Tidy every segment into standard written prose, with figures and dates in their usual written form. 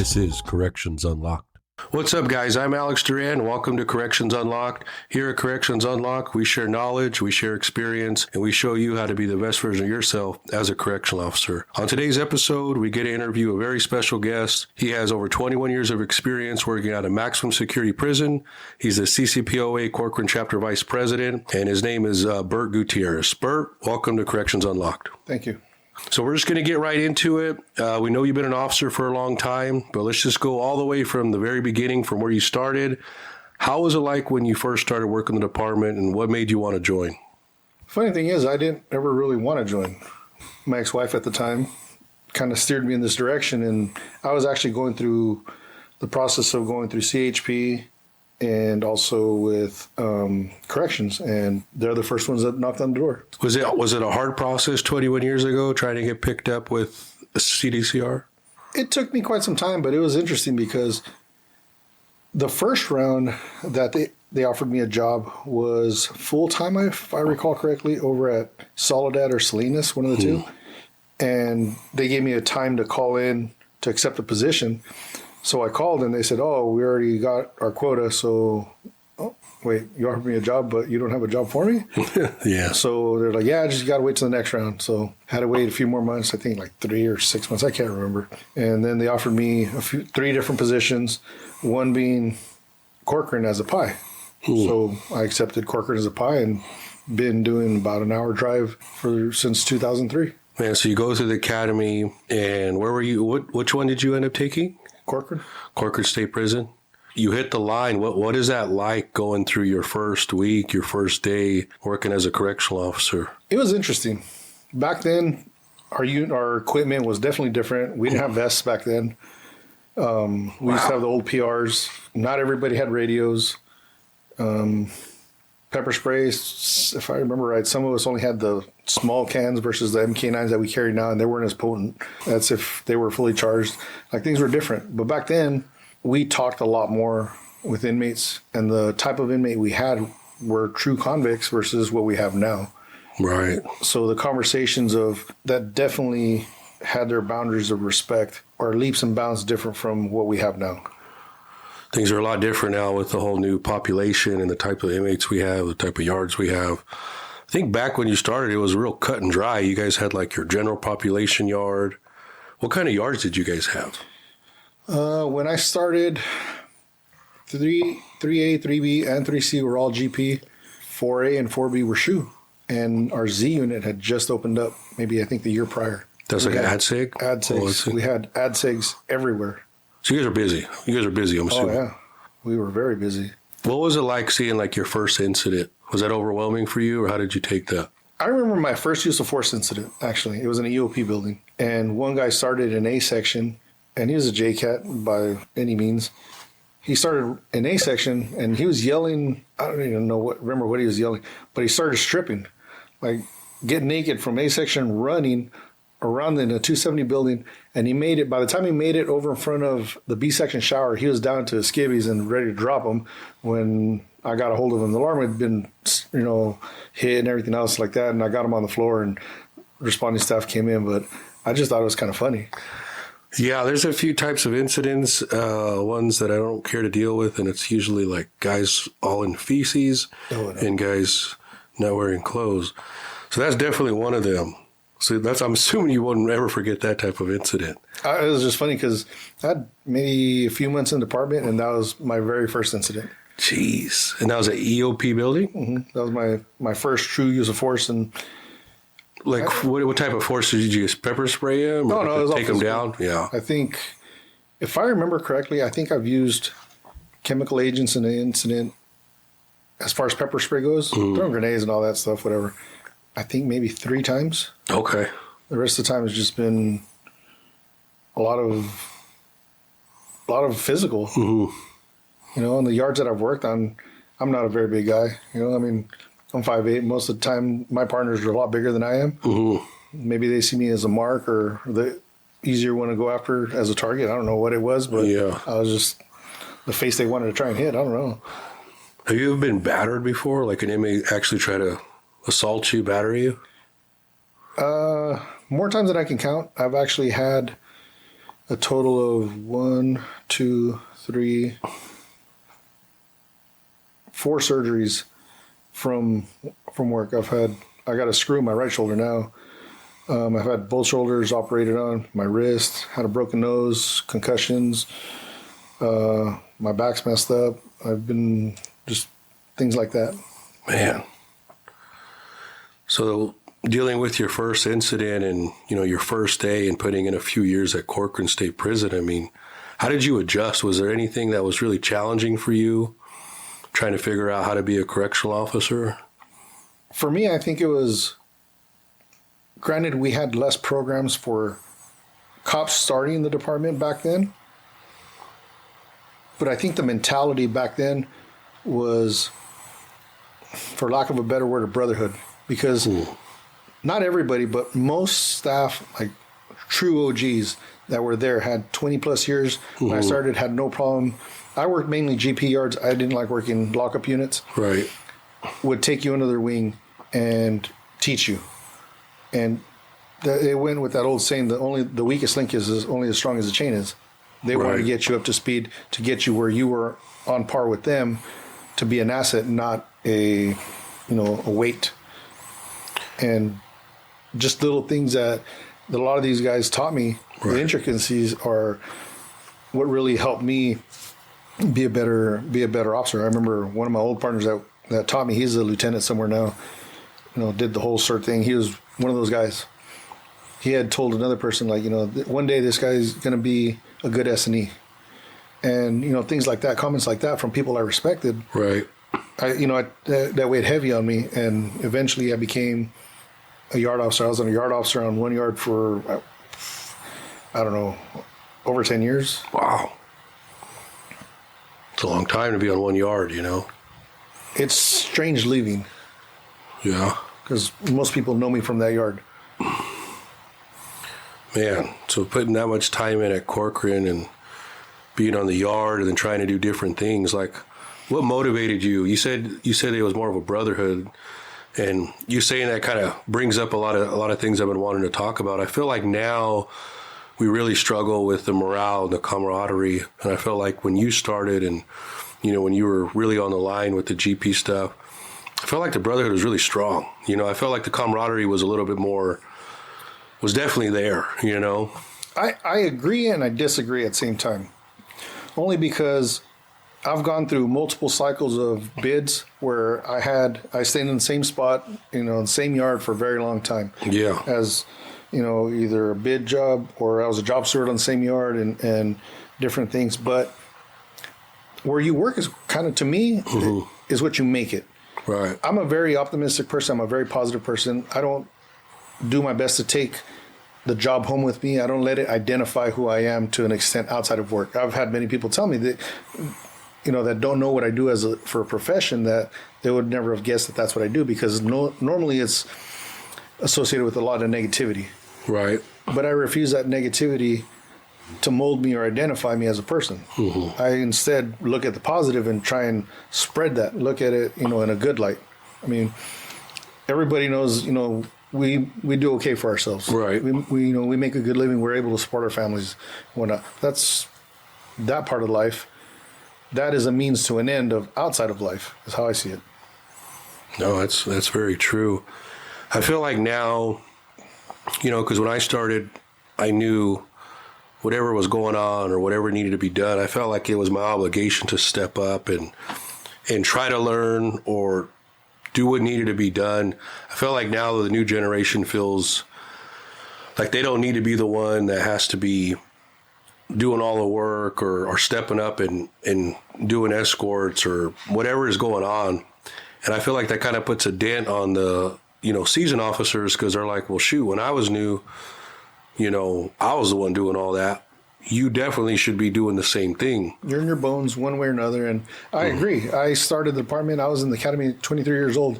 This is Corrections Unlocked. What's up, guys? I'm Alex Duran. Welcome to Corrections Unlocked. Here at Corrections Unlocked, we share knowledge, we share experience, and we show you how to be the best version of yourself as a correctional officer. On today's episode, we get to interview a very special guest. He has over 21 years of experience working at a maximum security prison. He's the CCPOA Corcoran Chapter Vice President, and his name is Bert Gutierrez. Bert, welcome to Corrections Unlocked. Thank you. So we're just going to get right into it. We know you've been an officer for a long time, but let's just go all the way from the very beginning, from where you started. How was it like when you first started working in the department, and what made you want to join? Funny thing is, I didn't ever really want to join. My ex-wife at the time kind of steered me in this direction, and I was actually going through the process of going through CHP and also with corrections, and they're the first ones that knocked on the door. Was it a hard process 21 years ago trying to get picked up with CDCR? It took me quite some time, but it was interesting because the first round that they offered me a job was full-time, if I recall correctly, over at Soledad or Salinas, one of the two. And they gave me a time to call in to accept the position. So I called and they said, "Oh, we already got our quota. So, wait, you offered me a job, but you don't have a job for me?" Yeah. So they're like, "Yeah, I just got to wait till the next round." So had to wait a few more months, I think like 3 or 6 months. I can't remember. And then they offered me three different positions, one being Corcoran as a PI. So I accepted Corcoran as a PI and been doing about an hour drive since 2003. Man, so you go through the academy, and where were you? Which one did you end up taking? Corcoran State Prison. You hit the line. What is that like going through your first week, your first day working as a correctional officer? It was interesting. Back then, our equipment was definitely different. We didn't have vests back then. We used to have the old PRs. Not everybody had radios. Pepper sprays, if I remember right, some of us only had the small cans versus the MK9s that we carry now, and they weren't as potent. That's if they were fully charged. Like, things were different. But back then, we talked a lot more with inmates, and the type of inmate we had were true convicts versus what we have now. Right. So the conversations that definitely had their boundaries of respect are leaps and bounds different from what we have now. Things are a lot different now with the whole new population and the type of inmates we have, the type of yards we have. I think back when you started, it was real cut and dry. You guys had like your general population yard. What kind of yards did you guys have? When I started, 3A, 3B, and 3C were all GP. 4A and 4B were SHU. And our Z unit had just opened up, maybe I think the year prior. That's like an ADSEG? ADSEGs. We had ADSEGs everywhere. So you guys are busy. I'm assuming. Oh, yeah. We were very busy. What was it like seeing like your first incident? Was that overwhelming for you, or how did you take that? I remember my first use of force incident, actually. It was in a EOP building. And one guy started in A section, and he was a JCAT by any means. He started in A section, and he was yelling. I don't even remember what he was yelling, but he started stripping, like getting naked from A section, running around in a 270 building, and he made it. By the time he made it over in front of the B section shower, he was down to his skivvies and ready to drop them when I got a hold of him. The alarm had been, hit and everything else like that, and I got him on the floor, and responding staff came in, but I just thought it was kind of funny. Yeah, there's a few types of incidents, ones that I don't care to deal with, and it's usually like guys all in feces and guys not wearing clothes. So that's definitely one of them. So I'm assuming you wouldn't ever forget that type of incident. It was just funny because I had maybe a few months in the department, and that was my very first incident. Jeez. And that was an EOP building? Mm-hmm. That was my first true use of force. And what type of force did you just pepper spray him? No, it was take him down? Yeah. I think, if I remember correctly, I think I've used chemical agents in an incident as far as pepper spray goes, throwing grenades and all that stuff, whatever. I think maybe 3 times. Okay. The rest of the time has just been a lot of physical. Mm-hmm. In the yards that I've worked on, I'm not a very big guy. I'm 5'8". Most of the time, my partners are a lot bigger than I am. Mm-hmm. Maybe they see me as a mark or the easier one to go after as a target. I don't know what it was, but yeah. I was just the face they wanted to try and hit. I don't know. Have you ever been battered before? Like an inmate actually try to assault you, batter you? More times than I can count. I've actually had a total of 4 surgeries from work. I got a screw in my right shoulder now. I've had both shoulders operated on, my wrist, had a broken nose, concussions, my back's messed up. I've been just things like that. Man. So dealing with your first incident and, your first day and putting in a few years at Corcoran State Prison, I mean, how did you adjust? Was there anything that was really challenging for you trying to figure out how to be a correctional officer? For me, I think it was, granted, we had less programs for cops starting in the department back then. But I think the mentality back then was, for lack of a better word, a brotherhood. Because not everybody, but most staff, like true OGs that were there, had 20 plus years. When I started, had no problem. I worked mainly GP yards. I didn't like working lockup units. Right. Would take you under their wing and teach you. And it went with that old saying that only the weakest link is only as strong as the chain is. They wanted to get you up to speed, to get you where you were on par with them, to be an asset, not a weight. And just little things that a lot of these guys taught me, the intricacies are what really helped me be a better officer. I remember one of my old partners that taught me, he's a lieutenant somewhere now, did the whole cert thing. He was one of those guys. He had told another person, like, one day this guy's going to be a good S&E. And, things like that, comments like that from people I respected. Right. That weighed heavy on me. And eventually I became a yard officer. I was a yard officer on 1 yard for, I don't know, over 10 years. Wow. It's a long time to be on 1 yard, It's strange leaving. Yeah. Because most people know me from that yard. Man, so putting that much time in at Corcoran and being on the yard and then trying to do different things, like, what motivated you? You said it was more of a brotherhood, and you saying that kind of brings up a lot of things I've been wanting to talk about. I feel like now we really struggle with the morale and the camaraderie, and I felt like when you started and when you were really on the line with the GP stuff, I felt like the brotherhood was really strong. I felt like the camaraderie was a little bit more, was definitely there, I agree and I disagree at the same time. Only because I've gone through multiple cycles of bids where I stayed in the same spot, in the same yard for a very long time. Yeah. As, either a bid job or I was a job steward on the same yard and different things. But where you work is kind of, to me, is what you make it. Right. I'm a very optimistic person. I'm a very positive person. I don't do my best to take the job home with me. I don't let it identify who I am to an extent outside of work. I've had many people tell me that, that don't know what I do for a profession, that they would never have guessed that that's what I do, because normally it's associated with a lot of negativity. Right. But I refuse that negativity to mold me or identify me as a person. I instead look at the positive and try and spread that, look at it, in a good light. I mean, everybody knows, we do okay for ourselves. Right. We make a good living. We're able to support our families, whatnot. That's that part of life. That is a means to an end of outside of life, is how I see it. No, that's very true. I feel like now, because when I started, I knew whatever was going on or whatever needed to be done, I felt like it was my obligation to step up and try to learn or do what needed to be done. I felt like now the new generation feels like they don't need to be the one that has to be doing all the work or stepping up and doing escorts or whatever is going on. And I feel like that kind of puts a dent on the, seasoned officers, because they're like, well, shoot, when I was new, I was the one doing all that. You definitely should be doing the same thing. You're in your bones one way or another. And I agree. I started the department. I was in the academy at 23 years old.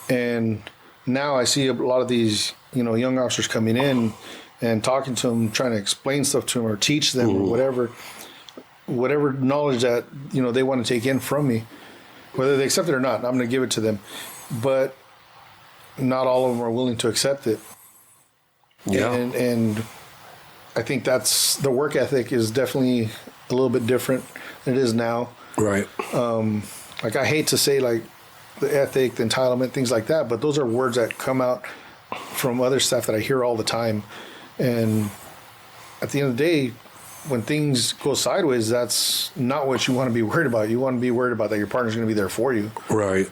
And now I see a lot of these, young officers coming in and talking to them, trying to explain stuff to them or teach them or whatever knowledge that, they want to take in from me, whether they accept it or not, I'm going to give it to them. But not all of them are willing to accept it. Yeah. And I think that's the work ethic is definitely a little bit different than it is now. Right. Like I hate to say like the ethic, the entitlement, things like that, but those are words that come out from other stuff that I hear all the time. And at the end of the day, when things go sideways, that's not what you want to be worried about. You want to be worried about that your partner's going to be there for you. Right.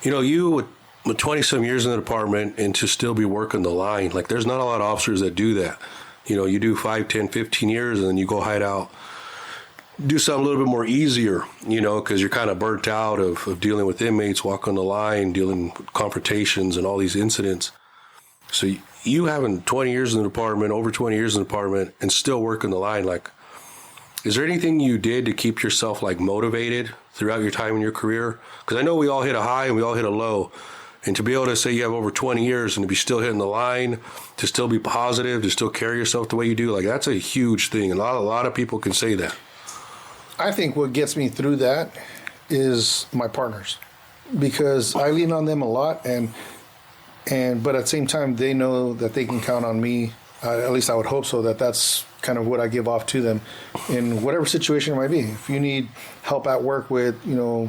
You know, you with 20-some years in the department and to still be working the line, like there's not a lot of officers that do that. You know, you do 5, 10, 15 years and then you go hide out. Do something a little bit more easier, you know, because you're kind of burnt out of dealing with inmates, walking the line, dealing with confrontations and all these incidents. So you having 20 years in the department, over 20 years in the department, and still working the line, like, is there anything you did to keep yourself, like, motivated throughout your time in your career? Because I know we all hit a high and we all hit a low. And to be able to say you have over 20 years and to be still hitting the line, to still be positive, to still carry yourself the way you do, like, that's a huge thing. And a lot of people can say that. I think what gets me through that is my partners, because I lean on them a lot, but at the same time they know that they can count on me. At least I would hope so. That's kind of what I give off to them in whatever situation it might be. If you need help at work with, you know,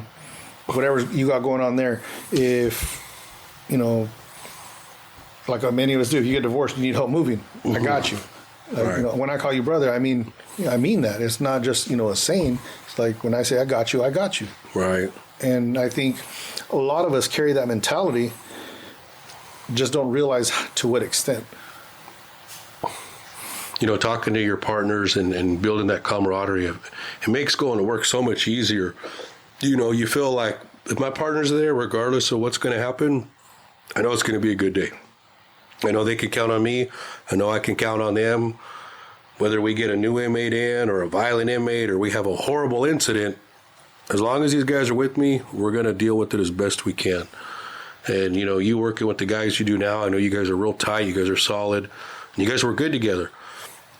whatever you got going on there, if, you know, like many of us do, if you get divorced, you need help moving, I got you. Like, Right. you know, when I call you brother, I mean that. It's not just, you know, a saying. It's like when I say I got you, I got you. Right. And I think a lot of us carry that mentality, just don't realize to what extent. You know, talking to your partners and building that camaraderie, it makes going to work so much easier. You know, you feel like if my partner's there, regardless of what's going to happen, I know it's going to be a good day. I know they can count on me. I know I can count on them. Whether we get a new inmate in or a violent inmate or we have a horrible incident, as long as these guys are with me, we're going to deal with it as best we can. And, you know, you working with the guys you do now, I know you guys are real tight. You guys are solid. And you guys work good together.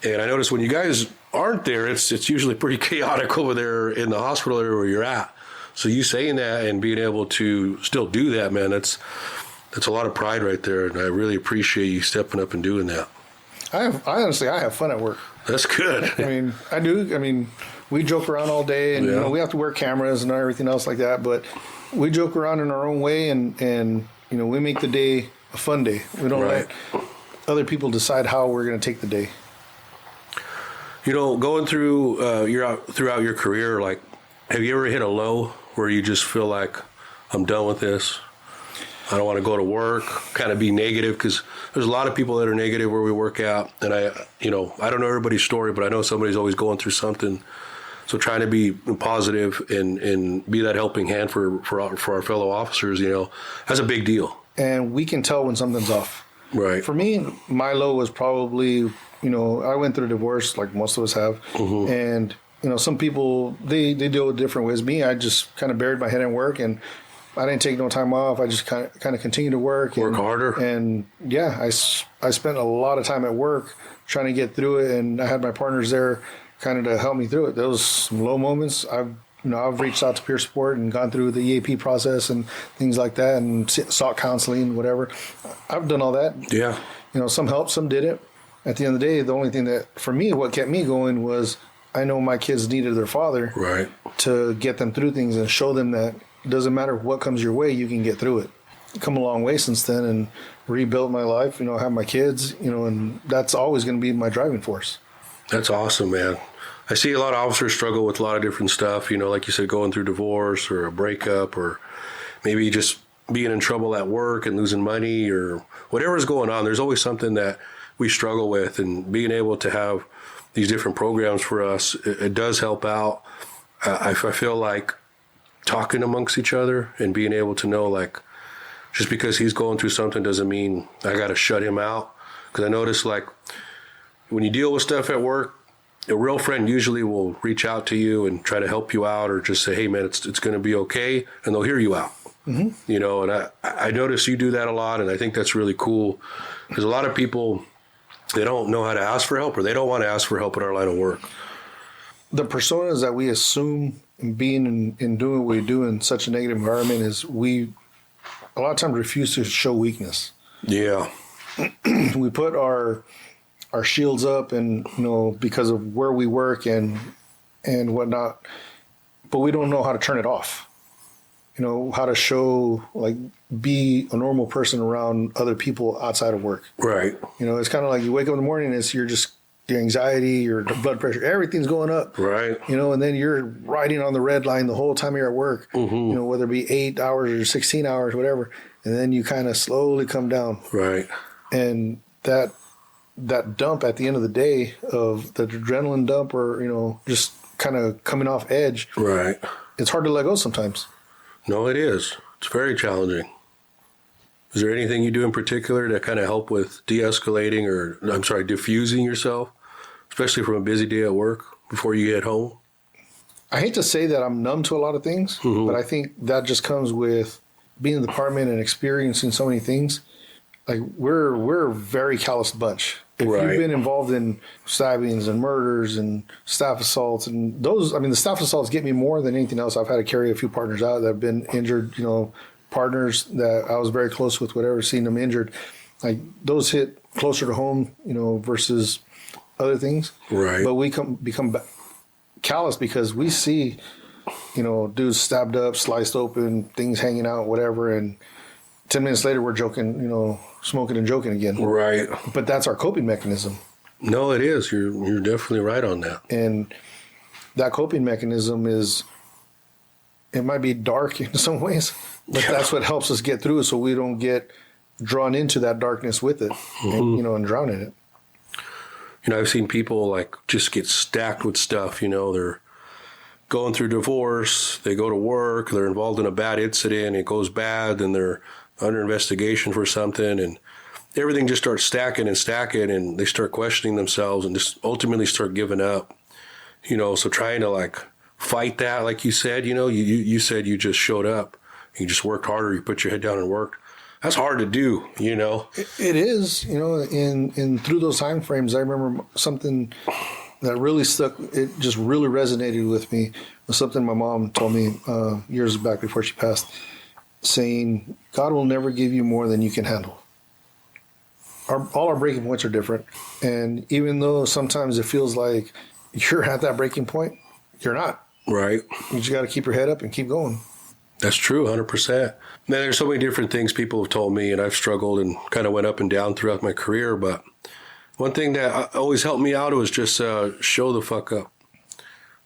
And I notice when you guys aren't there, it's usually pretty chaotic over there in the hospital area where you're at. So you saying that and being able to still do that, man, that's a lot of pride right there, and I really appreciate you stepping up and doing that. I honestly have fun at work. That's good. I mean, I do. I mean, we joke around all day, and you know, we have to wear cameras and everything else like that. But we joke around in our own way, and you know, we make the day a fun day. We don't let other people decide how we're going to take the day. You know, going through throughout your career, like, have you ever hit a low where you just feel like I'm done with this? I don't want to go to work, kind of be negative, because there's a lot of people that are negative where we work out. And I don't know everybody's story, but I know somebody's always going through something. So trying to be positive and be that helping hand for our fellow officers, you know, that's a big deal. And we can tell when something's off. Right. For me, my low was probably, you know, I went through a divorce like most of us have. Mm-hmm. And, you know, some people, they deal with different ways. Me, I just kind of buried my head in work, and I didn't take no time off. I just kind of continued to work. Work harder. And yeah, I spent a lot of time at work trying to get through it, and I had my partners there kind of to help me through it. There was some low moments. I've reached out to peer support and gone through the EAP process and things like that, and sought counseling, whatever. I've done all that. Yeah. You know, some helped, some didn't. At the end of the day, the only thing that, for me, what kept me going was I know my kids needed their father to get them through things and show them that it doesn't matter what comes your way, you can get through it. Come a long way since then and rebuilt my life, you know, have my kids, you know, and that's always going to be my driving force. That's awesome, man. I see a lot of officers struggle with a lot of different stuff, you know, like you said, going through divorce or a breakup or maybe just being in trouble at work and losing money or whatever's going on. There's always something that we struggle with, and being able to have these different programs for us, it does help out. I feel like talking amongst each other and being able to know, like, just because he's going through something doesn't mean I got to shut him out. Because I notice, like, when you deal with stuff at work, a real friend usually will reach out to you and try to help you out, or just say, hey, man, it's going to be okay, and they'll hear you out. Mm-hmm. You know, and I notice you do that a lot, and I think that's really cool, because a lot of people, they don't know how to ask for help, or they don't want to ask for help in our line of work. The personas that we assume being and doing what we do in such a negative environment is we a lot of times refuse to show weakness. Yeah. We put our our shields up and, because of where we work and whatnot, but we don't know how to turn it off. How to show, like, be a normal person around other people outside of work. Right. It's kind of like you wake up in the morning and your anxiety, your blood pressure, everything's going up. Right. And then you're riding on the red line the whole time you're at work, whether it be 8 hours or 16 hours, whatever. And then you kind of slowly come down. Right. And that dump at the end of the day of the adrenaline dump or, just kind of coming off edge. Right. It's hard to let go sometimes. No, it is. It's very challenging. Is there anything you do in particular to kind of help with de-escalating diffusing yourself, especially from a busy day at work before you get home? I hate to say that I'm numb to a lot of things, but I think that just comes with being in the department and experiencing so many things. Like, we're a very calloused bunch. If you've been involved in stabbings and murders and staff assaults and those, the staff assaults get me more than anything else. I've had to carry a few partners out that have been injured, partners that I was very close with, whatever, seeing them injured. Like, those hit closer to home, versus other things. Right. But we become callous because we see, dudes stabbed up, sliced open, things hanging out, whatever, and 10 minutes later we're joking, smoking and joking again. Right. But that's our coping mechanism. No, it is. You're definitely right on that. And that coping mechanism it might be dark in some ways, but that's what helps us get through it so we don't get drawn into that darkness with it and drown in it. I've seen people like just get stacked with stuff, they're going through divorce, they go to work, they're involved in a bad incident, it goes bad, and they're under investigation for something, and everything just starts stacking, and they start questioning themselves and just ultimately start giving up. So trying to like fight that, like you said, you said you just showed up, you just worked harder, you put your head down and worked. That's hard to do, It is, in through those time frames. I remember something that really stuck. It just really resonated with me. It was something my mom told me years back before she passed, saying, God will never give you more than you can handle. All our breaking points are different. And even though sometimes it feels like you're at that breaking point, you're not. Right. You just got to keep your head up and keep going. That's true, 100%. Man, there's so many different things people have told me, and I've struggled and kind of went up and down throughout my career. But one thing that always helped me out was just show the fuck up.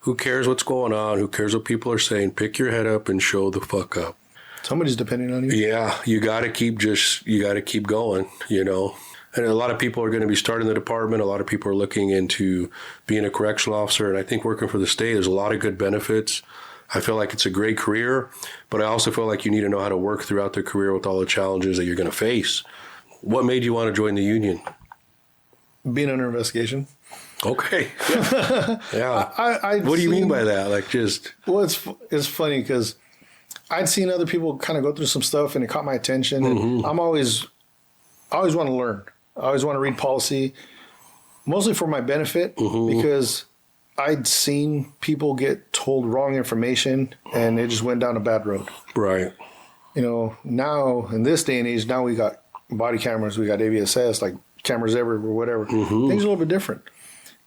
Who cares what's going on? Who cares what people are saying? Pick your head up and show the fuck up. Somebody's depending on you. Yeah, you got to keep going, And a lot of people are going to be starting the department. A lot of people are looking into being a correctional officer. And I think working for the state, there's a lot of good benefits. I feel like it's a great career, but I also feel like you need to know how to work throughout the career with all the challenges that you're going to face. What made you want to join the union? Being under investigation. Okay. Yeah. What do you mean by that? Like just... Well, it's funny because I'd seen other people kind of go through some stuff and it caught my attention. And I always want to learn. I always want to read policy, mostly for my benefit, because I'd seen people get told wrong information and it just went down a bad road. Right. Now in this day and age, now we got body cameras, we got AVSS, like cameras everywhere, whatever. Things are a little bit different.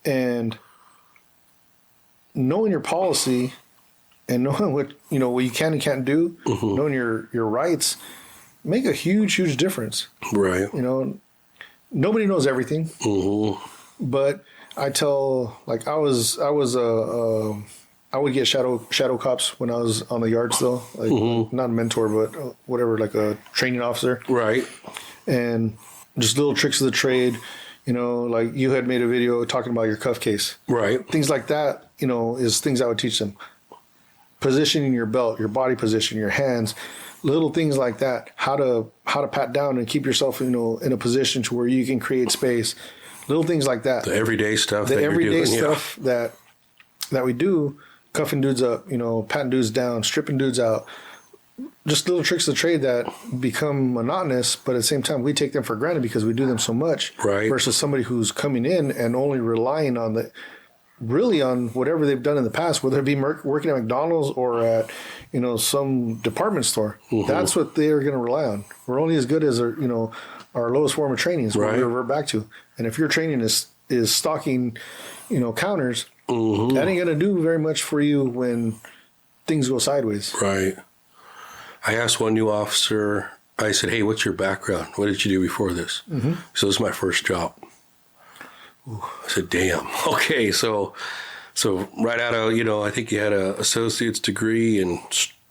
And knowing your policy and knowing what you can and can't do, knowing your rights, make a huge difference. Right. Nobody knows everything, but I tell, like I would get shadow cops when I was on the yard still, like not a mentor, but whatever, like a training officer. Right. And just little tricks of the trade, like you had made a video talking about your cuff case. Right. Things like that, is things I would teach them. Positioning your belt, your body position, your hands, little things like that. How to pat down and keep yourself, in a position to where you can create space. Little things like that. The everyday stuff. The everyday stuff that we do, cuffing dudes up, patting dudes down, stripping dudes out. Just little tricks of the trade that become monotonous, but at the same time we take them for granted because we do them so much. Right. Versus somebody who's coming in and only relying on on whatever they've done in the past, whether it be working at McDonald's or at, some department store. That's what they're going to rely on. We're only as good as our lowest form of training is what we revert back to. And if your training is stocking, counters, that ain't going to do very much for you when things go sideways. Right. I asked one new officer, I said, hey, what's your background? What did you do before this? So this is my first job. I said, damn. Okay, so right out of, I think he had an associate's degree, and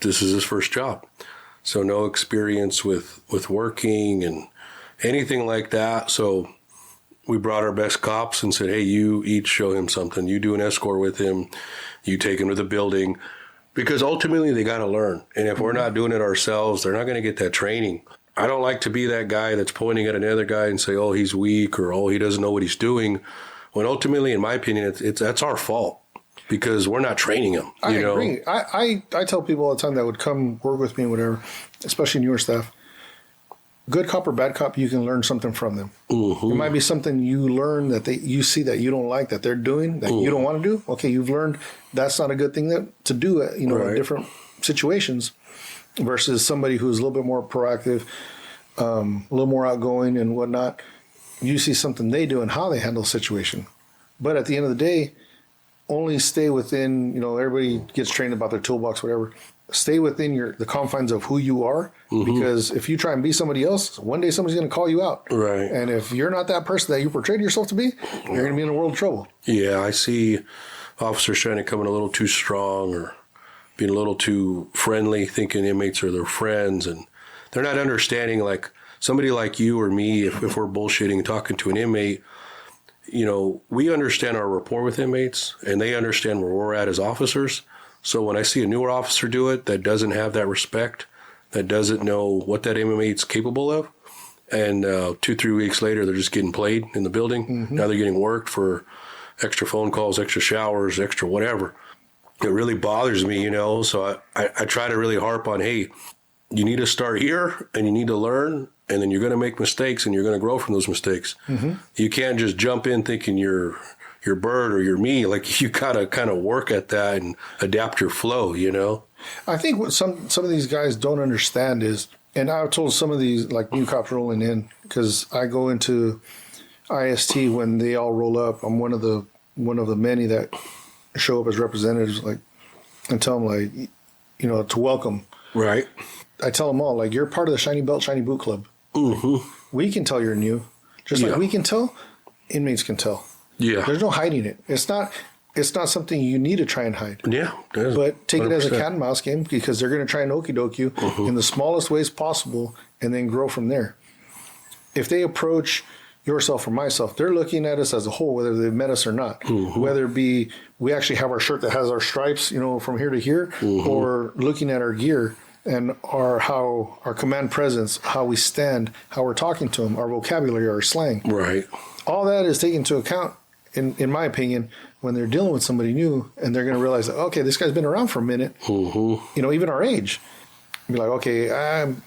this is his first job. So no experience with working and anything like that. So we brought our best cops and said, hey, you each show him something. You do an escort with him. You take him to the building. Because ultimately they got to learn. And if we're not doing it ourselves, they're not going to get that training. I don't like to be that guy that's pointing at another guy and say, oh, he's weak, or, oh, he doesn't know what he's doing. When ultimately, in my opinion, that's our fault because we're not training him. I agree. I tell people all the time that would come work with me and whatever, especially newer staff, good cop or bad cop, you can learn something from them. It might be something you learn that you see that you don't like, that they're doing, that you don't want to do. Okay, you've learned that's not a good thing to do, in different situations versus somebody who's a little bit more proactive, a little more outgoing and whatnot. You see something they do and how they handle the situation. But at the end of the day, only stay within, everybody gets trained about their toolbox, whatever. Stay within the confines of who you are, because if you try and be somebody else, one day somebody's going to call you out. Right. And if you're not that person that you portrayed yourself to be, you're going to be in a world of trouble. Yeah, I see officers trying to come in a little too strong or being a little too friendly, thinking inmates are their friends, and they're not understanding, like somebody like you or me, if we're bullshitting and talking to an inmate, we understand our rapport with inmates, and they understand where we're at as officers. So when I see a newer officer do it that doesn't have that respect, that doesn't know what that inmate's capable of, and 2-3 weeks later they're just getting played in the building. Now they're getting worked for extra phone calls, extra showers, extra whatever. It really bothers me, So I try to really harp on, hey, you need to start here and you need to learn, and then you're going to make mistakes and you're going to grow from those mistakes. You can't just jump in thinking you're Bird or you're me. Like, you got to kind of work at that and adapt your flow, I think what some of these guys don't understand is, and I've told some of these like new cops rolling in, because I go into IST when they all roll up. I'm one of the many that show up as representatives, like, and tell them, like, to welcome. Right. I tell them all, like, you're part of the Shiny Belt, Shiny Boot Club. We can tell you're new. Just like we can tell, inmates can tell. Yeah. There's no hiding it. It's not something you need to try and hide. Yeah. But take 100%. It as a cat and mouse game, because they're going to try and okey-doke you in the smallest ways possible and then grow from there. If they approach yourself or myself, they're looking at us as a whole, whether they've met us or not. Whether it be we actually have our shirt that has our stripes, from here to here, or looking at our gear and how our command presence, how we stand, how we're talking to them, our vocabulary, our slang. Right. All that is taken into account, in my opinion, when they're dealing with somebody new, and they're going to realize that, okay, this guy's been around for a minute, even our age. Be like, okay,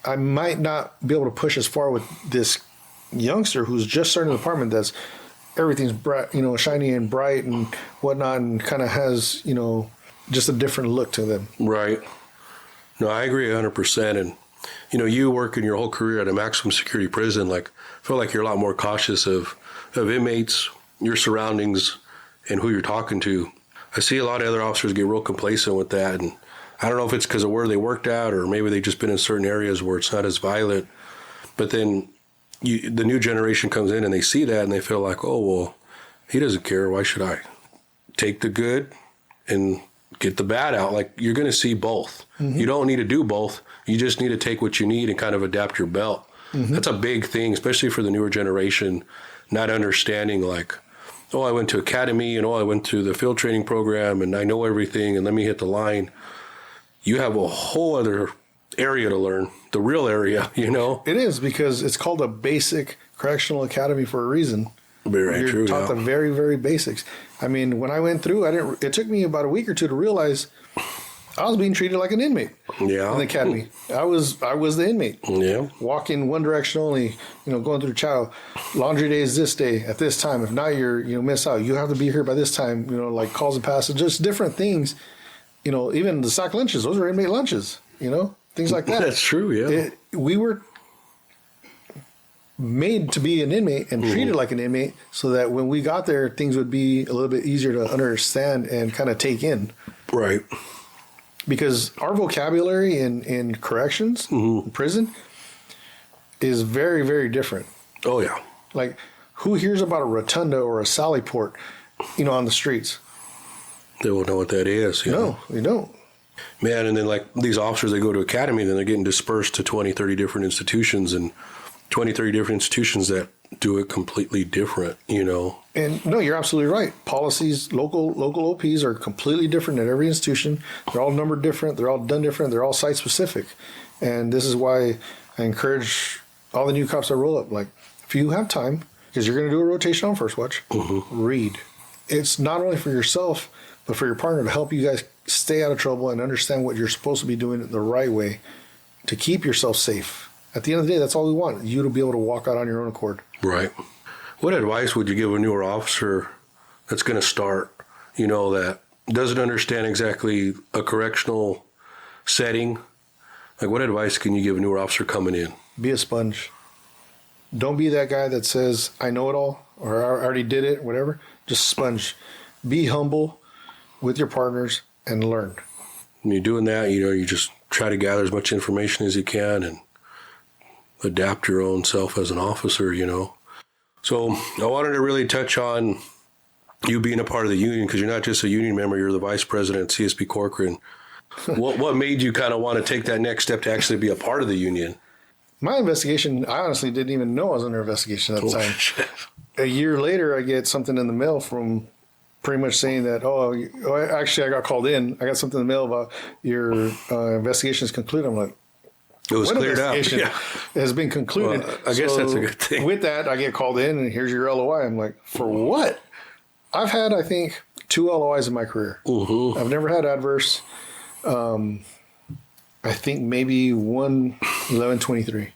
I might not be able to push as far with this youngster who's just starting the department, that's everything's bright, shiny and bright and whatnot, and kind of has, just a different look to them. Right. No, I agree 100%. And, you working your whole career at a maximum security prison, like, I feel like you're a lot more cautious of inmates, your surroundings, and who you're talking to. I see a lot of other officers get real complacent with that. And I don't know if it's because of where they worked at, or maybe they've just been in certain areas where it's not as violent. But then the new generation comes in and they see that and they feel like, oh, well, he doesn't care. Why should I? Take the good and get the bad out. Like, you're going to see both. You don't need to do both. You just need to take what you need and kind of adapt your belt. That's a big thing, especially for the newer generation, not understanding, like, oh, I went to academy, and I went to the field training program, and I know everything, and let me hit the line. You have a whole other area to learn, the real area, It is, because it's called a basic correctional academy for a reason. Very true. You're taught the very, very basics. I mean, when I went through, it took me about a week or two to realize I was being treated like an inmate. Yeah. In the academy. I was the inmate. Yeah. Walking one direction only, going through chow. Laundry day is this day at this time. If not, you're miss out. You have to be here by this time, like calls and passes, just different things. even the sack lunches, those are inmate lunches, things like that. That's true, yeah. We were made to be an inmate and treated like an inmate so that when we got there, things would be a little bit easier to understand and kind of take in. Right. Because our vocabulary in corrections, in prison, is very, very different. Oh, yeah. Like, who hears about a rotunda or a sally port, on the streets? They won't know what that is. No, they don't. Man, and then like these officers, they go to academy, then they're getting dispersed to 20, 30 different institutions, and 20, 30 different institutions that do it completely different, And no, you're absolutely right. Policies, local OPs are completely different at every institution. They're all numbered different. They're all done different. They're all site specific. And this is why I encourage all the new cops that roll up, like, if you have time, because you're going to do a rotation on first watch, read. It's not only for yourself, but for your partner to help you guys stay out of trouble and understand what you're supposed to be doing the right way to keep yourself safe. At the end of the day, that's all we want, you to be able to walk out on your own accord. Right. What advice would you give a newer officer that's going to start, that doesn't understand exactly a correctional setting? Like, what advice can you give a newer officer coming in? Be a sponge. Don't be that guy that says, I know it all, or I already did it, whatever. Just sponge. Be humble with your partners and learn. When you're doing that, you just try to gather as much information as you can and adapt your own self as an officer, So I wanted to really touch on you being a part of the union, because you're not just a union member, you're the vice president at CSP Corcoran. What made you kind of want to take that next step to actually be a part of the union? My investigation, I honestly didn't even know I was under investigation at the time. A year later, I get something in the mail from pretty much saying that, actually, I got called in. I got something in the mail about your investigation is concluded. I'm like, it was cleared up. Yeah. It has been concluded. Well, I guess that's a good thing. With that, I get called in, and here's your LOI. I'm like, for what? I've had, I think, 2 LOIs in my career. I've never had adverse. I think maybe 1123.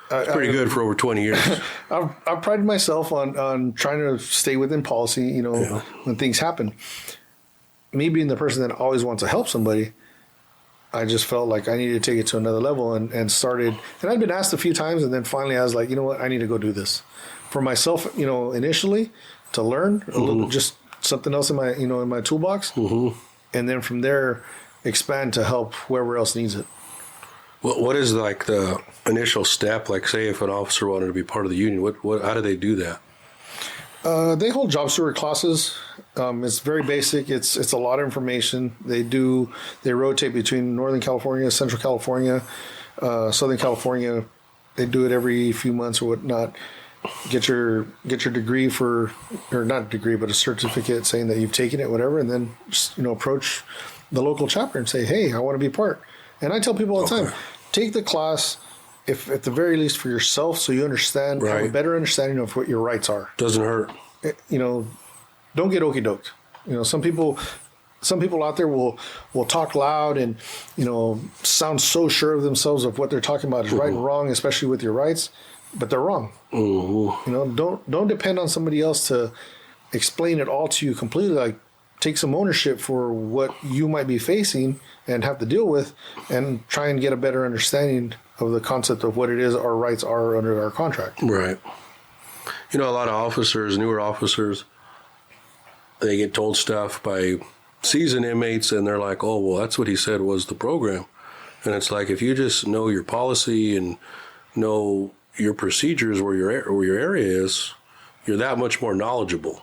Pretty good for over 20 years. I've prided myself on trying to stay within policy, when things happen. Me being the person that always wants to help somebody, I just felt like I needed to take it to another level and started. And I'd been asked a few times, and then finally I was like, you know what, I need to go do this for myself. Initially to learn a little, just something else in my in my toolbox, and then from there expand to help whoever else needs it. What is like the initial step? Like, say if an officer wanted to be part of the union, how do they do that? They hold job steward classes. It's very basic. It's a lot of information. They rotate between Northern California, Central California, Southern California. They do it every few months or whatnot. Get your degree or not degree, but a certificate saying that you've taken it, whatever, and then just, approach the local chapter and say, hey, I want to be part. And I tell people all the time, take the class, if at the very least for yourself, so you understand, have a better understanding of what your rights are. Doesn't hurt. Don't get okey doked. Some people out there will talk loud and sound so sure of themselves of what they're talking about is right and wrong, especially with your rights, but they're wrong. Don't depend on somebody else to explain it all to you completely. Like, take some ownership for what you might be facing and have to deal with, and try and get a better understanding of the concept of what it is our rights are under our contract. Right. A lot of officers, newer officers, they get told stuff by seasoned inmates, and they're like, oh, well, that's what he said was the program. And it's like, if you just know your policy and know your procedures where your area is, you're that much more knowledgeable.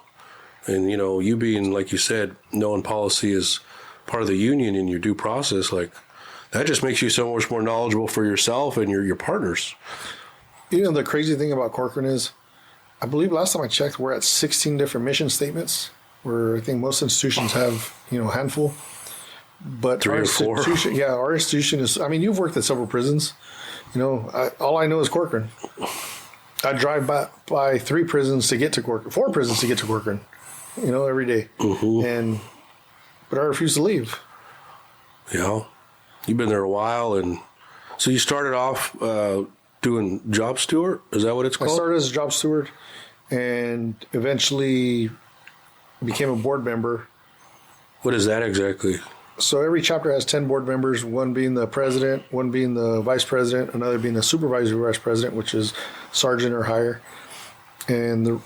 And, you being, like you said, knowing policy is part of the union in your due process, like, that just makes you so much more knowledgeable for yourself and your partners. The crazy thing about Corcoran is, I believe last time I checked, we're at 16 different mission statements, where I think most institutions have, a handful. But 3 or 4. Our institution is, you've worked at several prisons. All I know is Corcoran. I drive by 3 prisons to get to Corcoran, 4 prisons to get to Corcoran, every day. But I refuse to leave. Yeah. You've been there a while, and so you started off doing job steward? Is that what it's called? I started as a job steward and eventually became a board member. What is that exactly? So every chapter has 10 board members, one being the president, one being the vice president, another being the supervisory vice president, which is sergeant or higher. And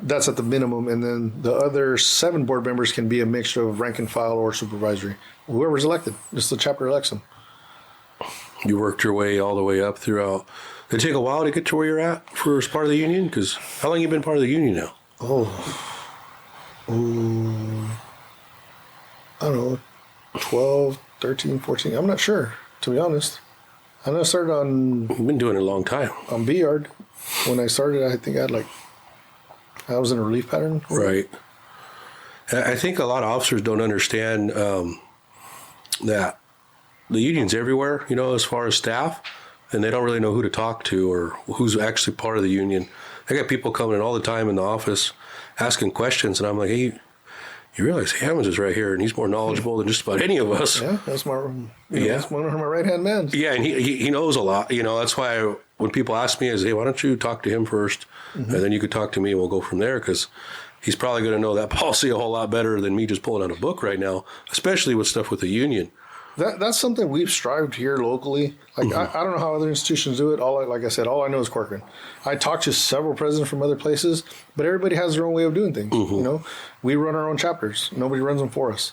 that's at the minimum. And then the other 7 board members can be a mixture of rank and file or supervisory. Whoever's elected, just the chapter elects them. You worked your way all the way up throughout. Did it take a while to get to where you're at for as part of the union? Because how long have you been part of the union now? I don't know, 12, 13, 14. I'm not sure, to be honest. I know I started You've been doing it a long time. on B yard. When I started, I think I was in a relief pattern. Right. I think a lot of officers don't understand that the union's everywhere, as far as staff, and they don't really know who to talk to or who's actually part of the union. I got people coming in all the time in the office asking questions, and I'm like, hey, you realize Hammonds is right here, and he's more knowledgeable than just about any of us. Yeah, that's that's one of my right-hand men. Yeah, and he knows a lot. That's why when people ask me, hey, why don't you talk to him first, and then you could talk to me, and we'll go from there, because he's probably going to know that policy a whole lot better than me just pulling out a book right now, especially with stuff with the union. That's something we've strived here locally. Like I don't know how other institutions do it. Like I said, all I know is Corcoran. I talked to several presidents from other places, but everybody has their own way of doing things. We run our own chapters. Nobody runs them for us.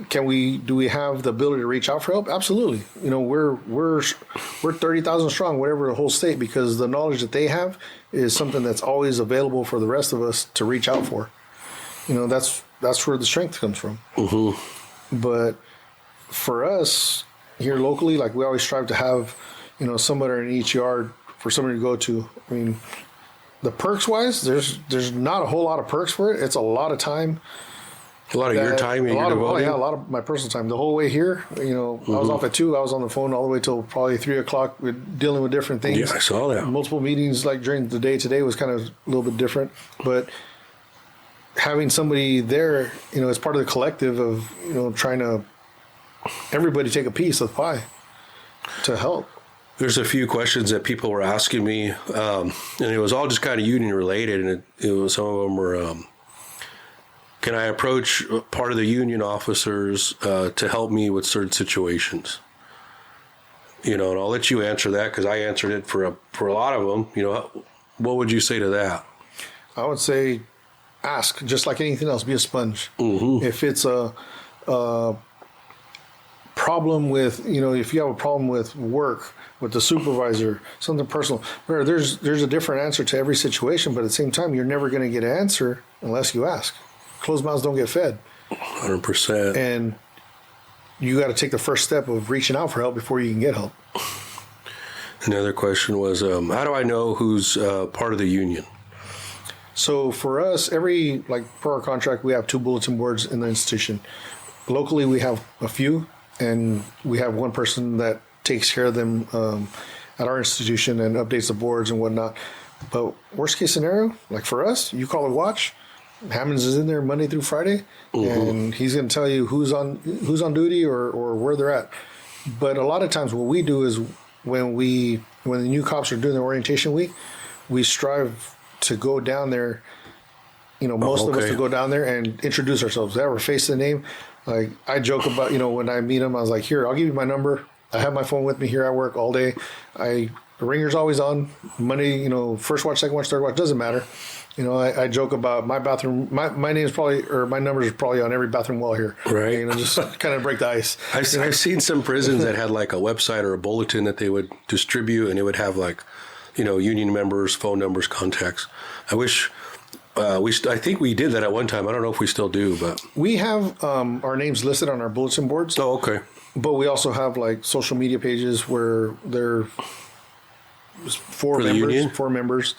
Do we have the ability to reach out for help? Absolutely. We're 30,000 strong, whatever the whole state, because the knowledge that they have is something that's always available for the rest of us to reach out for. That's where the strength comes from. But for us here locally, like we always strive to have, somebody in each yard for somebody to go to. I mean, the perks wise, there's not a whole lot of perks for it. It's a lot of time. A lot of your time you're devoting? Yeah, a lot of my personal time. The whole way here, I was off at 2. I was on the phone all the way till probably 3 o'clock dealing with different things. Yeah, I saw that. Multiple meetings, like during the day today was kind of a little bit different. But having somebody there, as part of the collective of, trying to everybody take a piece of the pie to help. There's a few questions that people were asking me, and it was all just kind of union related, and it was, some of them were, can I approach part of the union officers to help me with certain situations? And I'll let you answer that because I answered it for a lot of them. What would you say to that? I would say ask, just like anything else, be a sponge. If it's a problem with, if you have a problem with work, with the supervisor, something personal, there's a different answer to every situation, but at the same time, you're never going to get an answer unless you ask. Closed mouths don't get fed. 100%. And you got to take the first step of reaching out for help before you can get help. Another question was, how do I know who's part of the union? So for us, per our contract, we have 2 bulletin boards in the institution. Locally, we have a few, and we have one person that takes care of them at our institution and updates the boards and whatnot. But worst case scenario, like for us, you call a watch, Hammonds is in there Monday through Friday, and he's going to tell you who's on duty or where they're at. But a lot of times what we do is when the new cops are doing their orientation week, we strive to go down there, most of us to go down there and introduce ourselves. Have our face and name. Like I joke about, when I meet them, I was like, here, I'll give you my number. I have my phone with me here at work all day. The ringer's always on. Monday, first watch, second watch, third watch, doesn't matter. I joke about my bathroom. My name is probably, or my numbers is probably on every bathroom wall here. Right. Just kind of break the ice. I've seen some prisons that had like a website or a bulletin that they would distribute, and it would have like, union members, phone numbers, contacts. I wish I think we did that at one time. I don't know if we still do, but we have our names listed on our bulletin boards. Oh, okay. But we also have like social media pages where they're four members.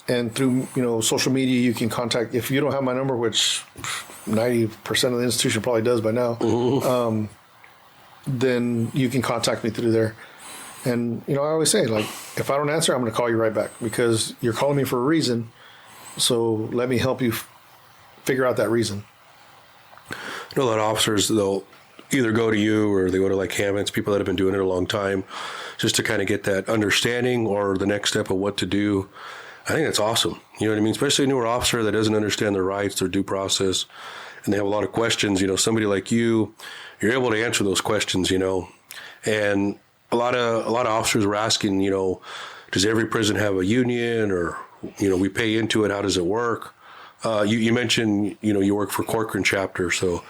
And through, social media, you can contact, if you don't have my number, which 90% of the institution probably does by now, then you can contact me through there. And, I always say, like, if I don't answer, I'm going to call you right back because you're calling me for a reason. So let me help you figure out that reason. I know a lot of officers, they'll either go to you or they go to like Hammonds, people that have been doing it a long time, just to kind of get that understanding or the next step of what to do. I think that's awesome. You know what I mean? Especially a newer officer that doesn't understand their rights, their due process. and they have a lot of questions, somebody like you're able to answer those questions, and a lot of officers were asking, does every prison have a union, or, we pay into it? How does it work? You mentioned, you work for Corcoran chapter. So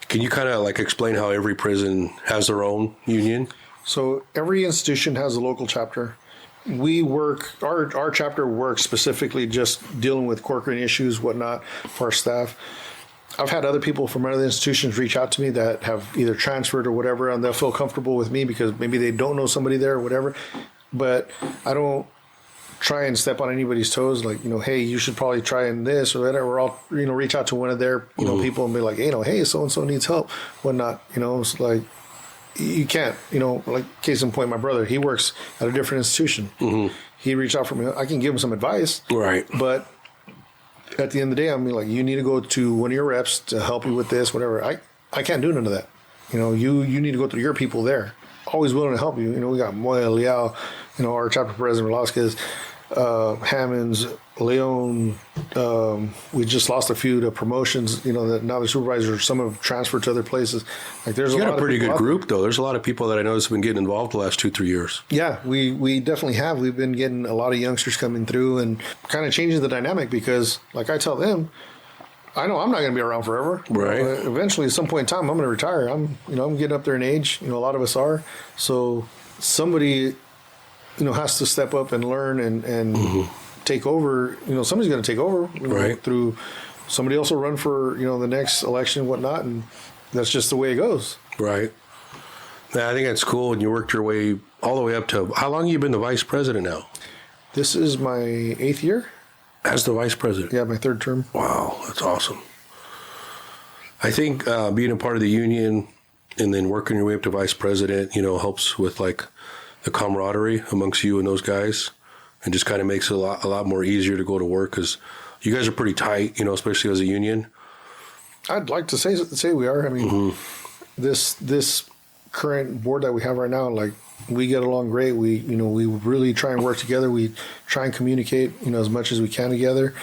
can you kind of like explain how every prison has their own union? So every institution has a local chapter. We work, our chapter works specifically just dealing with Corcoran issues, whatnot, for our staff. I've had other people from other institutions reach out to me that have either transferred or whatever, and they'll feel comfortable with me because maybe they don't know somebody there or whatever. But I don't try and step on anybody's toes, like, hey, you should probably try in this or whatever. Or I'll, reach out to one of their, people and be like, hey, so-and-so needs help, whatnot. It's like, you can't, like case in point, my brother, he works at a different institution. Mm-hmm. He reached out for me. I can give him some advice. Right. But at the end of the day, I'm like, you need to go to one of your reps to help you with this, whatever. I can't do none of that. You need to go through your people there. Always willing to help you. We got Moya, Leal, our chapter president, Velasquez, Hammonds, Leon. We just lost a few to promotions. That now the supervisors, some have transferred to other places. Like there's you a got lot a pretty of good group though. There's a lot of people that I know have been getting involved the last 2-3 years. Yeah, we definitely have. We've been getting a lot of youngsters coming through and kind of changing the dynamic because, like I tell them, I know I'm not going to be around forever. Right. Eventually, at some point in time, I'm going to retire. I'm getting up there in age. A lot of us are. So somebody, has to step up and learn and mm-hmm. take over. Somebody's going to take over. Right. Through somebody else will run for the next election and whatnot, and that's just the way it goes. Right. Yeah, I think that's cool. And you worked your way all the way up to how long have you been the vice president now? This is my 8th year. As the vice president? Yeah, my 3rd term. Wow, that's awesome. I think being a part of the union and then working your way up to vice president, helps with like the camaraderie amongst you and those guys, and just kind of makes it a lot more easier to go to work because you guys are pretty tight, especially as a union. I'd like to say we are. I mean, mm-hmm. this current board that we have right now, like, we get along great. We really try and work together. We try and communicate, as much as we can together.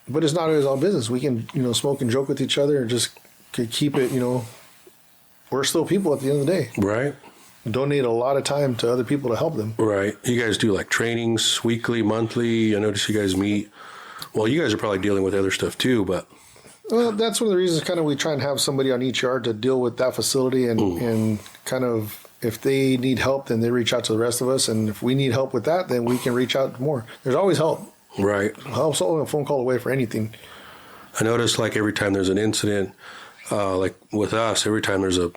But it's not always all business. We can, smoke and joke with each other and just keep it, we're still people at the end of the day. Right. Donate a lot of time to other people to help them. Right. You guys do like trainings weekly, monthly. I notice you guys meet. Well, you guys are probably dealing with other stuff too, but. Well, that's one of the reasons kind of we try and have somebody on each yard to deal with that facility and kind of, if they need help, then they reach out to the rest of us. And if we need help with that, then we can reach out more. There's always help. Right. Help's only a phone call away for anything. I notice like every time there's an incident, like with us, every time there's a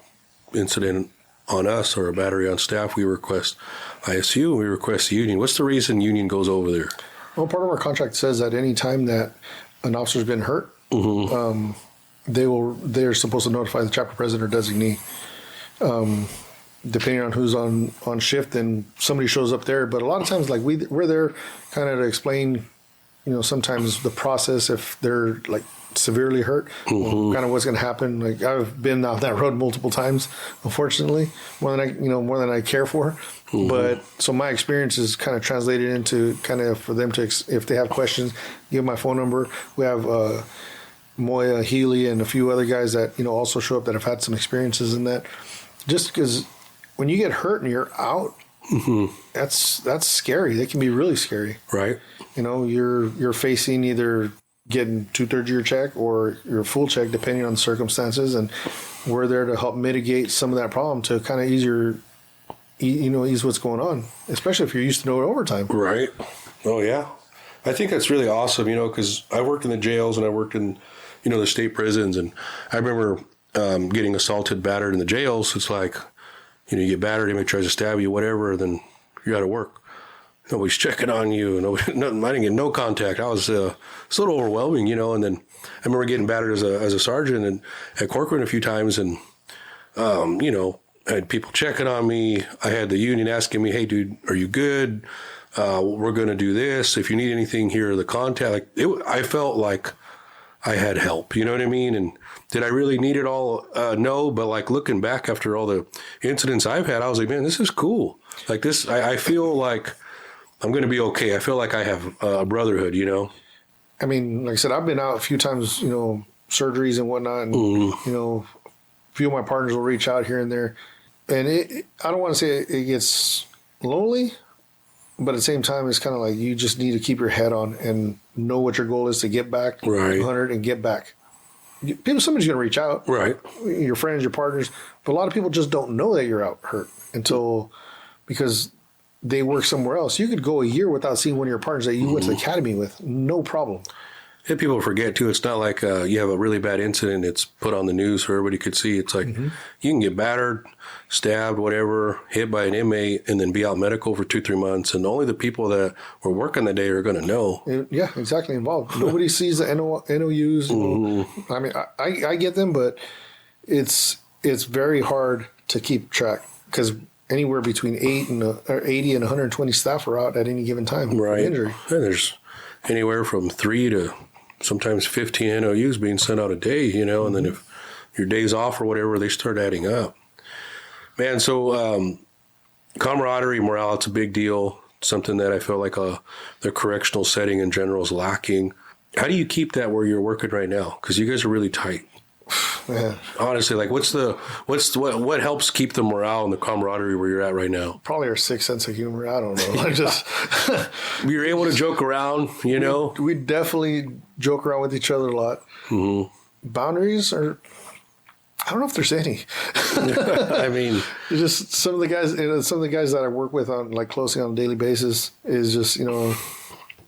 incident on us or a battery on staff, we request ISU and we request the union. What's the reason union goes over there? Well, part of our contract says that any time that an officer's been hurt, mm-hmm. They're supposed to notify the chapter president or designee. Depending on who's on shift, and somebody shows up there. But a lot of times, like we're there kind of to explain, sometimes the process if they're like severely hurt, mm-hmm. kind of what's going to happen. Like I've been down that road multiple times, unfortunately, more than I care for. Mm-hmm. But so my experience is kind of translated into kind of for them to, if they have questions, give my phone number. We have Moya, Healy, and a few other guys that also show up that have had some experiences in that. Just because. When you get hurt and you're out, mm-hmm. that's scary. That can be really scary. Right. You're facing either getting 2/3 of your check or your full check, depending on the circumstances, and we're there to help mitigate some of that problem to kind of ease what's going on, especially if you're used to no overtime. Right. Oh yeah, I think that's really awesome. Because I worked in the jails and I worked in the state prisons, and I remember getting assaulted, battered in the jails. It's like. You get battered, anybody tries to stab you, whatever, then you're out of work. Nobody's checking on you. I didn't get no contact. It's a little overwhelming, and then I remember getting battered as a sergeant and at Corcoran a few times, and, I had people checking on me. I had the union asking me, hey, dude, are you good? We're going to do this. If you need anything, here are the contact. I felt like I had help, you know what I mean? And did I really need it all? No, but like looking back after all the incidents I've had, I was like, man, this is cool. Like this, I feel like I'm going to be okay. I feel like I have a brotherhood, I mean, like I said, I've been out a few times, surgeries and whatnot. And, a few of my partners will reach out here and there. And I don't want to say it gets lonely, but at the same time, it's kind of like you just need to keep your head on and know what your goal is to get back to 100 and get back. Somebody's going to reach out. Right. Your friends, your partners. But a lot of people just don't know that you're out hurt because they work somewhere else. You could go a year without seeing one of your partners that you went to the academy with. No problem. And people forget, too, it's not like you have a really bad incident. It's put on the news so everybody could see. It's like you can get battered, stabbed, whatever, hit by an inmate, and then be out medical for 2-3 months. And only the people that were working that day are going to know. Yeah, exactly, involved. Nobody sees the NOUs. I mean, I get them, but it's very hard to keep track because anywhere between 80 and 120 staff are out at any given time. Right. For injury. And there's anywhere from 3 to sometimes 15 NOUs being sent out a day, and then if your day's off or whatever, they start adding up. Man, so camaraderie, morale, it's a big deal. Something that I feel like the correctional setting in general is lacking. How do you keep that where you're working right now? Because you guys are really tight. Man. Honestly, like what helps keep the morale and the camaraderie where you're at right now? Probably our sixth sense of humor. I don't know. You're able to joke around, We definitely joke around with each other a lot. Boundaries are, I don't know if there's any. I mean, it's just some of the guys that I work with on closely on a daily basis is just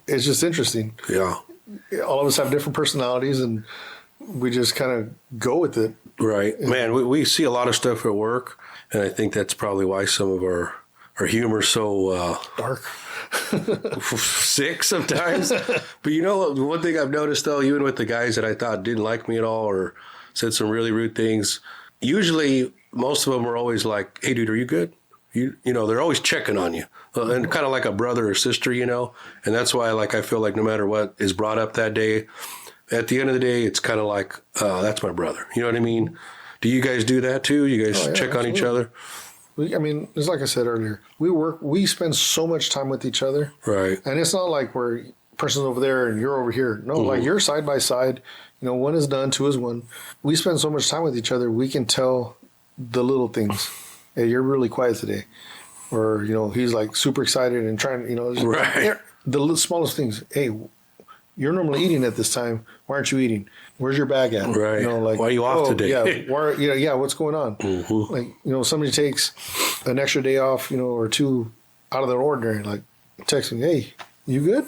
it's just interesting. Yeah. All of us have different personalities and we just kind of go with it. Right. Man, we see a lot of stuff at work, and I think that's probably why some of our humor's so dark. Sick sometimes. But one thing I've noticed, though, even with the guys that I thought didn't like me at all or said some really rude things, usually most of them are always like, hey, dude, are you good? They're always checking on you. And kind of like a brother or sister, and that's why I feel like no matter what is brought up that day, at the end of the day, it's kind of like, that's my brother. You know what I mean? Do you guys do that too? You guys check on each other? It's like I said earlier, we spend so much time with each other. Right. And it's not like we're person's over there and you're over here. No, like you're side by side. One is done, two is one. We spend so much time with each other, we can tell the little things. Hey, you're really quiet today. Or, he's like super excited and trying, right. The smallest things. Hey, you're normally eating at this time. Why aren't you eating? Where's your bag at? Right. Why are you off today? Yeah. What's going on? Somebody takes an extra day off, or two out of their ordinary, like texting, hey, you good?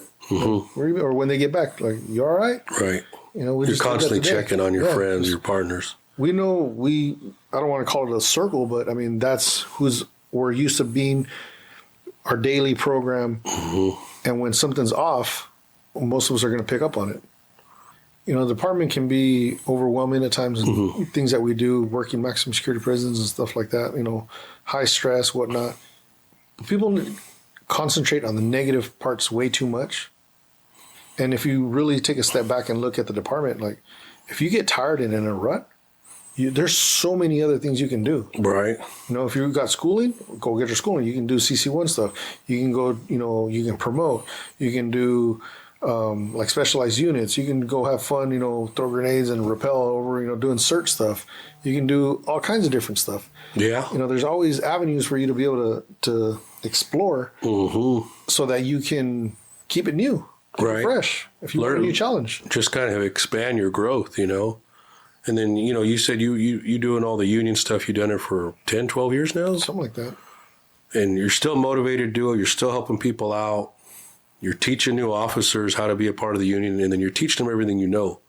Where you, or when they get back, like, you all right? Right. We You're constantly checking on your friends, your partners. We know I don't want to call it a circle, but that's we're used to being our daily program. And when something's off, most of us are going to pick up on it. The department can be overwhelming at times, and things that we do, working maximum security prisons and stuff like that, high stress, whatnot. People concentrate on the negative parts way too much. And if you really take a step back and look at the department, like if you get tired and in a rut, there's so many other things you can do. Right. If you've got schooling, go get your schooling. You can do CC1 stuff. You can go, you can promote. You can do like specialized units. You can go have fun, throw grenades and rappel over, doing search stuff. You can do all kinds of different stuff. Yeah. There's always avenues for you to be able to explore so that you can keep it new, fresh, if you want a new challenge. Just kind of expand your growth, And then, you said you doing all the union stuff, you've done it for 10, 12 years now? Something like that. And you're still motivated to do it. You're still helping people out. You're teaching new officers how to be a part of the union, and then you're teaching them everything you know.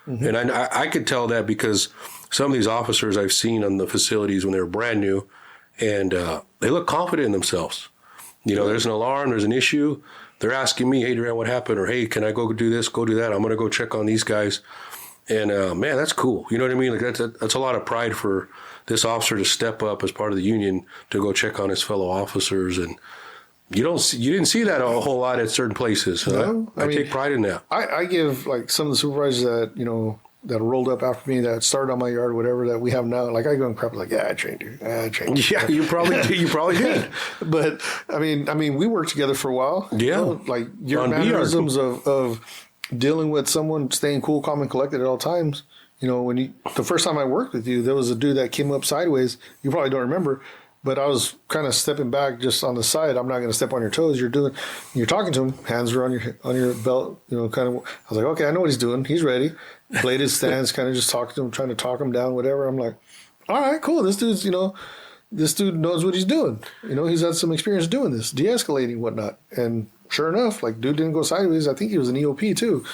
And I could tell that because some of these officers I've seen on the facilities when they were brand new, and they look confident in themselves. There's an alarm, there's an issue. They're asking me, hey, Duran, what happened? Or, hey, can I go do this, go do that? I'm going to go check on these guys. And, man, that's cool. You know what I mean? Like that's a lot of pride for this officer to step up as part of the union to go check on his fellow officers. And you didn't see that a whole lot at certain places. No, I take pride in that. I give like some of the supervisors that, that rolled up after me, that started on my yard, or whatever that we have now. Like I go and crap like, yeah, I trained you. Yeah, you probably did. You probably did. But I mean, we worked together for a while. Yeah. Like your mannerisms of dealing with someone, staying cool, calm, and collected at all times. The first time I worked with you, there was a dude that came up sideways. You probably don't remember, but I was kind of stepping back just on the side. I'm not going to step on your toes. You're talking to him. Hands are on your belt. Kind of. I was like, okay, I know what he's doing. He's ready. Bladed stance, kind of just talking to him, trying to talk him down, whatever. I'm like, all right, cool. This dude knows what he's doing. He's had some experience doing this, de-escalating, whatnot. And sure enough, like, dude didn't go sideways. I think he was an EOP too,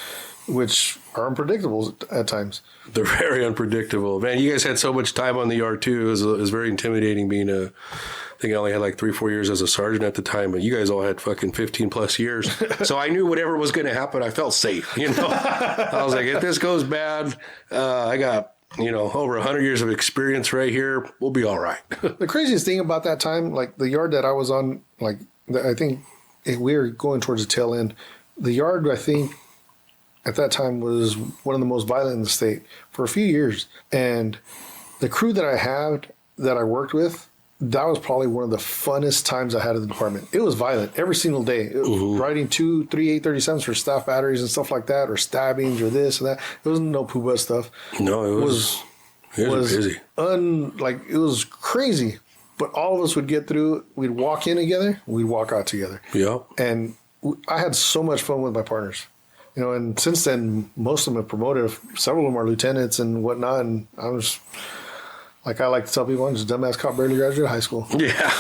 which are unpredictable at times. They're very unpredictable. Man, you guys had so much time on the yard too. It was very intimidating being I think I only had like 3-4 years as a sergeant at the time, but you guys all had fucking 15 plus years. So I knew whatever was going to happen, I felt safe. I was like, if this goes bad, I got, over 100 years of experience right here. We'll be all right. The craziest thing about that time, like the yard that I was on, like I think we were going towards the tail end. The yard, I think, at that time was one of the most violent in the state for a few years. And the crew that I worked with, that was probably one of the funnest times I had in the department. It was violent every single day. It was riding 2, 3, 837s for staff batteries and stuff like that, or stabbings or this and that. There was no poo butt stuff. No, it was busy. It was crazy. But all of us would get through. We'd walk in together. We'd walk out together. Yeah. And I had so much fun with my partners. And since then, most of them have promoted. Several of them are lieutenants and whatnot. And I was, like I like to tell people, I'm just a dumbass cop barely graduated high school. Yeah.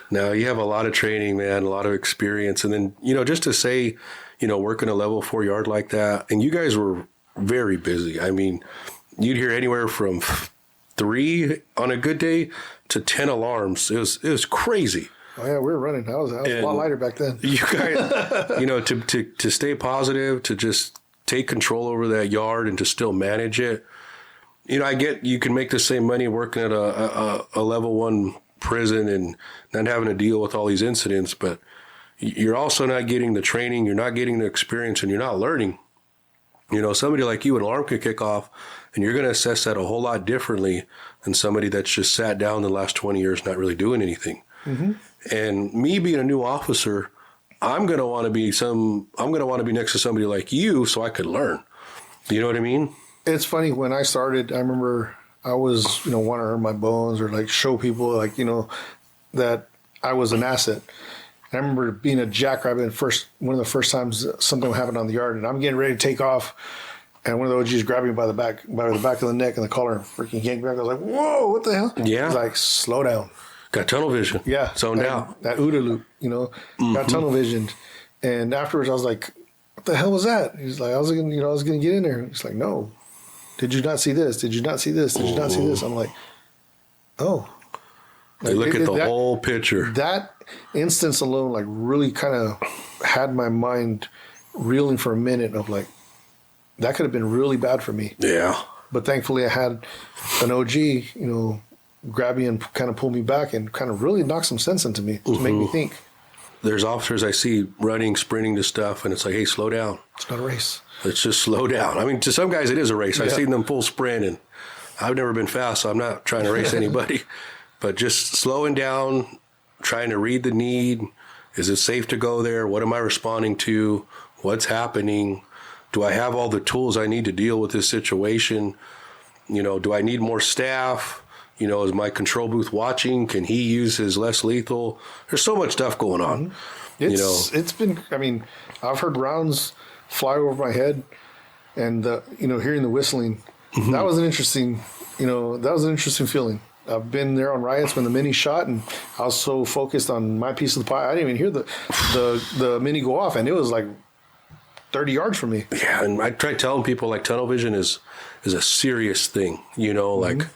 No, you have a lot of training, man, a lot of experience. And then, just to say, working a level 4 yard like that, and you guys were very busy. I mean, you'd hear anywhere from 3 on a good day to 10 alarms. It was crazy. Oh yeah, we were running. I was a lot lighter back then. You guys, to stay positive, to just take control over that yard and to still manage it. I get you can make the same money working at a level 1 prison and not having to deal with all these incidents, but you're also not getting the training, you're not getting the experience, and you're not learning. Somebody like you, an alarm could kick off, and you're going to assess that a whole lot differently than somebody that's just sat down the last 20 years not really doing anything. Mm-hmm. And me being a new officer, I'm going to want to be next to somebody like you so I could learn. You know what I mean? It's funny, when I started, I remember I was, want to earn my bones or like show people like, that I was an asset. And I remember being a jackrabbit one of the first times something happened on the yard, and I'm getting ready to take off. And one of the OGs grabbed me by the back of the neck and the collar and freaking yanked me back. I was like, whoa, what the hell? Yeah. He's like, slow down. Got tunnel vision. Yeah. Zoned out. That OODA loop, got tunnel vision. And afterwards I was like, what the hell was that? He's like, I was going to get in there. He's like, no. Did you not see this? Did you not see this? Did you not see this? I'm like, oh. They look at the whole picture. That instance alone, like, really kind of had my mind reeling for a minute of like, that could have been really bad for me. Yeah. But thankfully I had an OG, grab me and kind of pull me back and kind of really knock some sense into me to make me think. There's officers I see running, sprinting to stuff, and it's like, hey, slow down. It's not a race. Let's just slow down. I mean, to some guys it is a race. I've seen them full sprint, and I've never been fast, so I'm not trying to race anybody. But just slowing down, trying to read the need. Is it safe to go there? What am I responding to? What's happening? Do I have all the tools I need to deal with this situation? Do I need more staff? Is my control booth watching? Can he use his less lethal? There's so much stuff going on. It's been, I mean, I've heard rounds fly over my head and, hearing the whistling, that was an interesting feeling. I've been there on riots when the mini shot, and I was so focused on my piece of the pie, I didn't even hear the mini go off, and it was like 30 yards from me. Yeah, and I try telling people like tunnel vision is a serious thing, like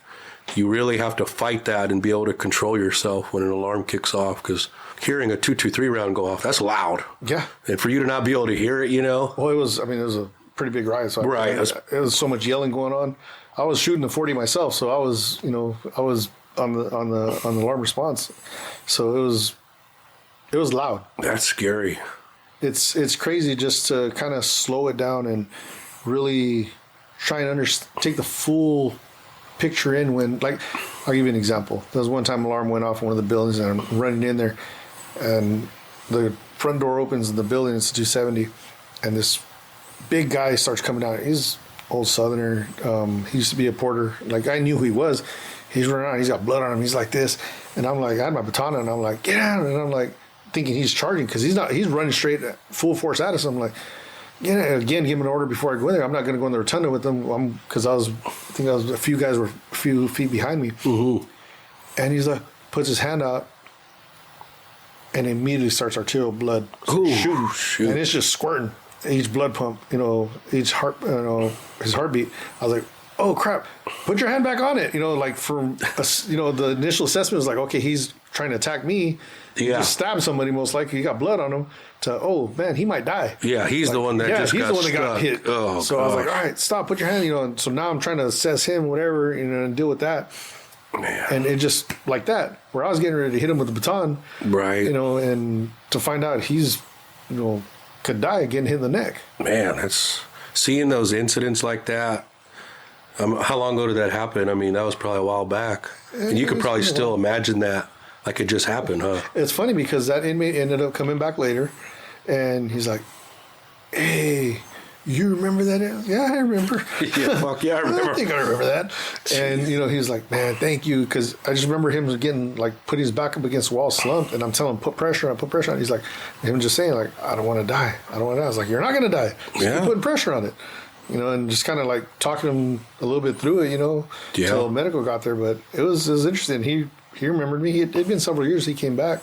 you really have to fight that and be able to control yourself when an alarm kicks off, because hearing a 223 round go off, that's loud. Yeah. And for you to not be able to hear it, Well, it was a pretty big riot. So right. It was so much yelling going on. I was shooting the 40 myself, so I was on the alarm response. So it was loud. That's scary. It's crazy just to kind of slow it down and really try and take the full picture in when, like, I'll give you an example. There was one time alarm went off in one of the buildings, and I'm running in there, and the front door opens in the building. It's 270, and this big guy starts coming down. He's old Southerner. He used to be a porter. Like, I knew who he was. He's running around. He's got blood on him. He's like this. And I'm like, I had my baton and I'm like, get out. And I'm like, thinking he's charging because he's not. He's running straight full force at us. I'm like, yeah. Again, give him an order before I go in there. I'm not going to go in the rotunda with him because I think a few guys were a few feet behind me. Mm-hmm. And he's like, puts his hand out and immediately starts arterial blood shooting. Shoot. And it's just squirting each blood pump, each heart, his heartbeat. I was like, oh crap, put your hand back on it. Like from, the initial assessment was like, okay, he's trying to attack me. He just stabbed somebody, most likely. He got blood on him. Oh man, he might die. Yeah, he's the one that got hit. Oh, so I was like, all right, stop, put your hand, And so now I'm trying to assess him, whatever, and deal with that. Man. And it just like that, where I was getting ready to hit him with the baton, right? And to find out he's, could die getting hit in the neck. Man, that's seeing those incidents like that. How long ago did that happen? I mean, that was probably a while back, and you could probably still imagine that like it just happened, huh? It's funny because that inmate ended up coming back later, and he's like, "Hey, you remember that?" Yeah, I remember. Yeah, fuck yeah, I remember. I think I remember that. And he's like, "Man, thank you," because I just remember him getting putting his back up against the wall, slumped, and I'm telling him, "Put pressure on, put pressure on." He's like, him just saying like, "I don't want to die. I don't want to die." I was like, "You're not gonna die. Just keep putting pressure on it." And just kind of talking him a little bit through it, until medical got there. But it was interesting. He remembered me. It'd been several years he came back.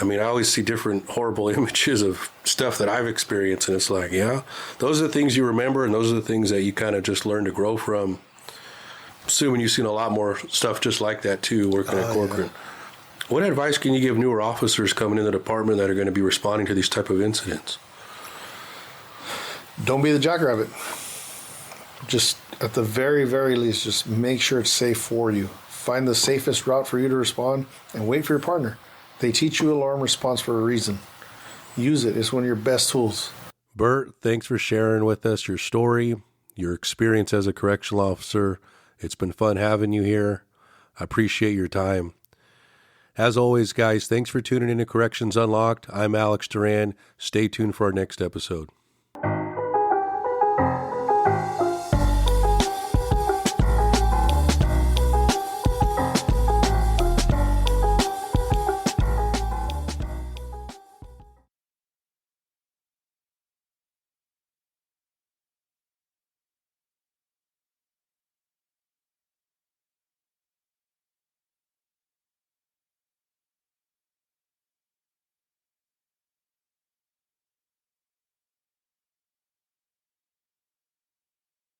I mean, I always see different horrible images of stuff that I've experienced, and it's like, yeah, those are the things you remember, and those are the things that you kind of just learn to grow from. Assuming you've seen a lot more stuff just like that, too, working at corporate. Yeah. What advice can you give newer officers coming in the department that are going to be responding to these type of incidents? Don't be the jackrabbit. Just at the very, very least, just make sure it's safe for you. Find the safest route for you to respond and wait for your partner. They teach you alarm response for a reason. Use it. It's one of your best tools. Bert, thanks for sharing with us your story, your experience as a correctional officer. It's been fun having you here. I appreciate your time. As always, guys, thanks for tuning in to Corrections Unlocked. I'm Alex Duran. Stay tuned for our next episode.